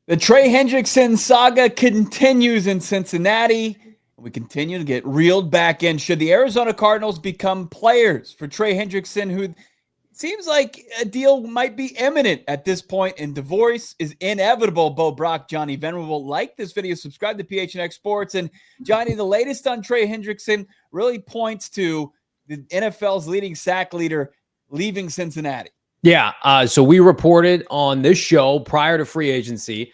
The Trey Hendrickson saga continues in Cincinnati. We continue to get reeled back in. Should the Arizona Cardinals become players for Trey Hendrickson, who seems like a deal might be imminent at this point, and divorce is inevitable? Bo Brock, Johnny Venerable. Like this video, subscribe to PHNX Sports. And Johnny, the latest on Trey Hendrickson really points to the NFL's leading sack leader leaving Cincinnati. Yeah, so we reported on this show prior to free agency,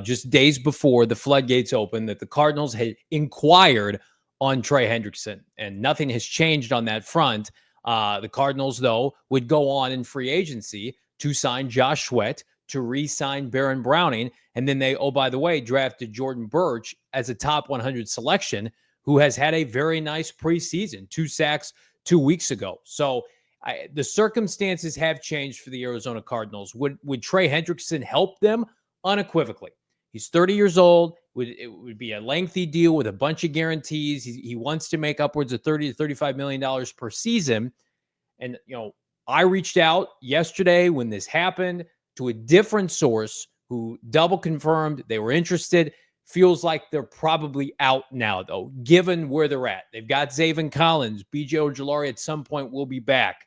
just days before the floodgates opened, that the Cardinals had inquired on Trey Hendrickson, and nothing has changed on that front. The Cardinals, though, would go on in free agency to sign Josh Sweat, to re-sign Baron Browning, and then they, oh, by the way, drafted Jordan Burch as a top 100 selection, who has had a very nice preseason, 2 sacks 2 weeks ago. So the circumstances have changed for the Arizona Cardinals. Would Trey Hendrickson help them? Unequivocally. He's 30 years old. It would be a lengthy deal with a bunch of guarantees. He wants to make upwards of $30 to $35 million per season. And, I reached out yesterday when this happened to a different source who double confirmed they were interested. Feels like they're probably out now, though, given where they're at. They've got Zaven Collins. B.J. Ojulari at some point will be back.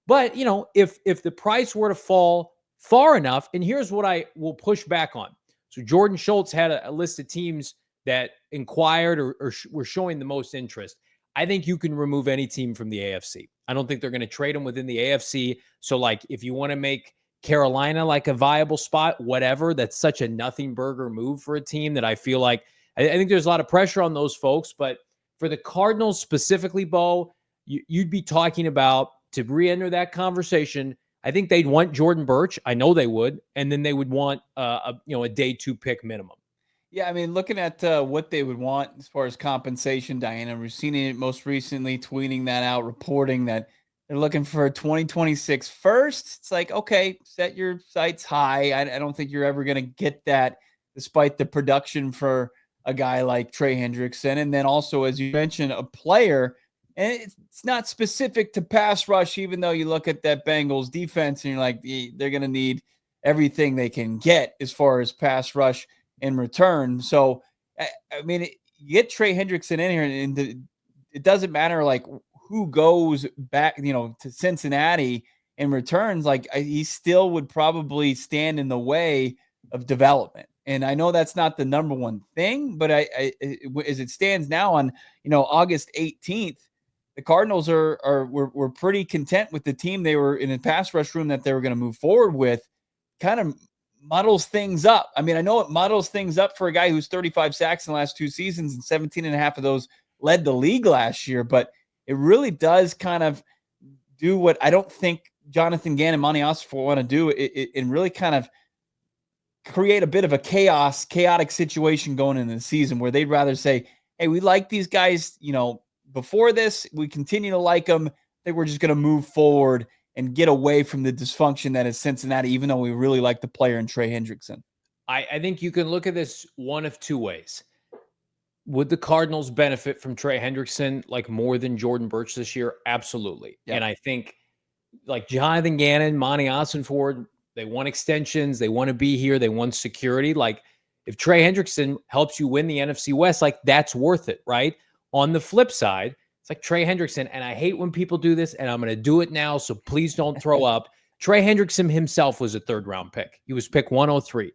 But, if the price were to fall far enough, and here's what I will push back on. So Jordan Schultz had a list of teams that inquired or were showing the most interest. I think you can remove any team from the AFC. I don't think they're going to trade them within the AFC. So, if you want to make Carolina like a viable spot, whatever, that's such a nothing burger move for a team that I feel like I think there's a lot of pressure on those folks. But for the Cardinals specifically, Bo, you'd be talking about, to re-enter that conversation, I think they'd want Jordan Burch. I know they would. And then they would want a day 2 pick minimum. Yeah, I mean, looking at what they would want as far as compensation, Diana Rossini most recently tweeting that out, reporting that they're looking for a 2026 first. It's like, okay, set your sights high. I don't think you're ever going to get that, despite the production for a guy like Trey Hendrickson. And then also, as you mentioned, a player, and it's not specific to pass rush, even though you look at that Bengals defense and you're like, they're going to need everything they can get as far as pass rush in return. So, I mean, you get Trey Hendrickson in here, and it doesn't matter who goes back, to Cincinnati and returns. He still would probably stand in the way of development. And I know that's not the number one thing, but as it stands now on, August 18th, the Cardinals were pretty content with the team they were in the pass rush room that they were going to move forward with. Kind of muddles things up. I mean, I know it muddles things up for a guy who's 35 sacks in the last 2 seasons, and 17 and a half of those led the league last year, but it really does kind of do what I don't think Jonathan Gannon and Monty Ossenfort want to do, and really kind of create a bit of a chaotic situation going into the season, where they'd rather say, hey, we like these guys, before this, we continue to like them. I think we're just going to move forward and get away from the dysfunction that is Cincinnati, even though we really like the player in Trey Hendrickson. I think you can look at this one of 2 ways. Would the Cardinals benefit from Trey Hendrickson more than Jordan Burch this year? Absolutely. Yep. And I think Jonathan Gannon, Monty Ossenfort, they want extensions. They want to be here. They want security. If Trey Hendrickson helps you win the NFC West, that's worth it, right? On the flip side, it's Trey Hendrickson, and I hate when people do this, and I'm going to do it now, so please don't throw up. Trey Hendrickson himself was a 3rd-round pick. He was pick 103.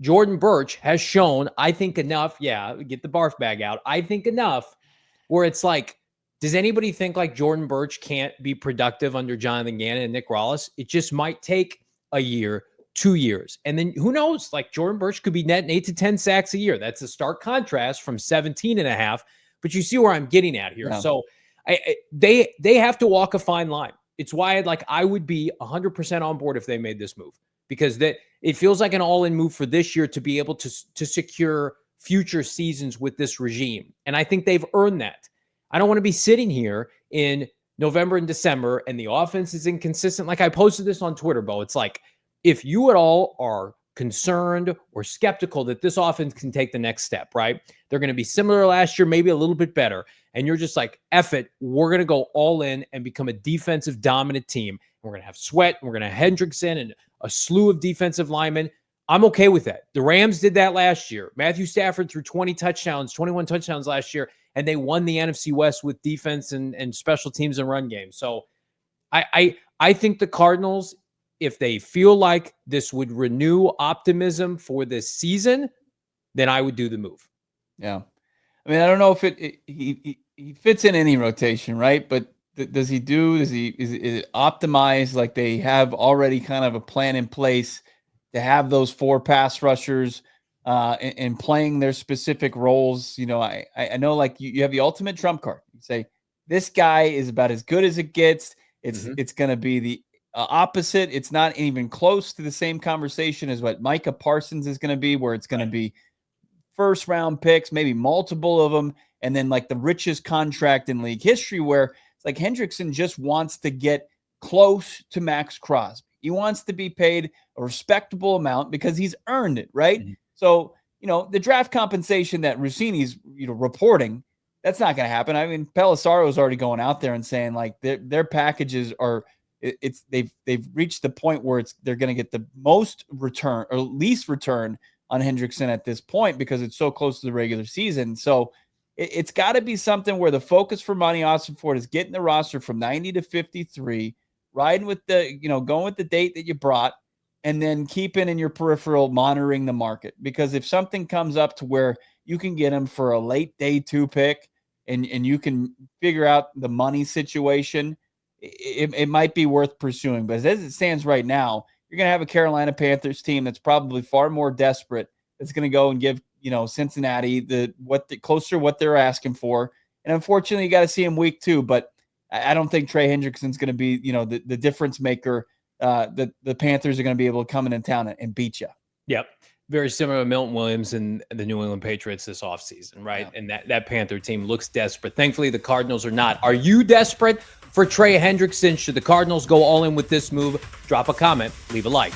Jordan Burch has shown, I think, enough. Yeah, get the barf bag out. I think enough where it's does anybody think Jordan Burch can't be productive under Jonathan Gannon and Nick Rallis? It just might take a year, 2 years. And then who knows? Jordan Burch could be netting 8 to 10 sacks a year. That's a stark contrast from 17 and a half. But you see where I'm getting at here. Yeah. So they have to walk a fine line. It's why I would be 100% on board if they made this move, because it feels like an all-in move for this year to be able to secure future seasons with this regime. And I think they've earned that. I don't want to be sitting here in November and December and the offense is inconsistent. I posted this on Twitter, Bo. It's if you at all are concerned or skeptical that this offense can take the next step, right? They're going to be similar to last year, maybe a little bit better. And you're just F it, we're going to go all in and become a defensive dominant team. We're going to have Sweat, and we're going to have Hendrickson and a slew of defensive linemen. I'm okay with that. The Rams did that last year. Matthew Stafford threw 21 touchdowns last year, and they won the NFC West with defense and special teams and run game. So I think the Cardinals, if they feel like this would renew optimism for this season, then I would do the move. Yeah. I mean, I don't know if he fits in any rotation, right? But is it optimized like they have already kind of a plan in place to have those 4 pass rushers and playing their specific roles? You know, I know like you have the ultimate trump card. You say this guy is about as good as it gets. It's going to be the opposite. It's not even close to the same conversation as what Micah Parsons is going to be, where it's going to be first round picks, maybe multiple of them, and then like the richest contract in league history, where it's like Hendrickson just wants to get close to Max Crosby. He wants to be paid a respectable amount because he's earned it, right? Mm-hmm. So, you know, the draft compensation that Rossini's, reporting, that's not going to happen. I mean, Pelissaro is already going out there and saying like their packages are, they've reached the point where they're going to get the most return or least return on Hendrickson at this point because it's so close to the regular season. So it's got to be something where the focus for Monty Ossenfort is getting the roster from 90 to 53, riding with going with the date that you brought, and then keeping in your peripheral, monitoring the market. Because if something comes up to where you can get him for a late day 2 pick and you can figure out the money situation, it might be worth pursuing. But as it stands right now, you're going to have a Carolina Panthers team that's probably far more desperate. That's going to go and give, Cincinnati closer what they're asking for. And unfortunately, you got to see him week 2, but I don't think Trey Hendrickson's going to be, the difference maker. The Panthers are going to be able to come in town and beat you. Yep. Very similar to Milton Williams and the New England Patriots this offseason, right? Yeah. And that Panther team looks desperate. Thankfully, the Cardinals are not. Are you desperate for Trey Hendrickson? Should the Cardinals go all in with this move? Drop a comment, leave a like.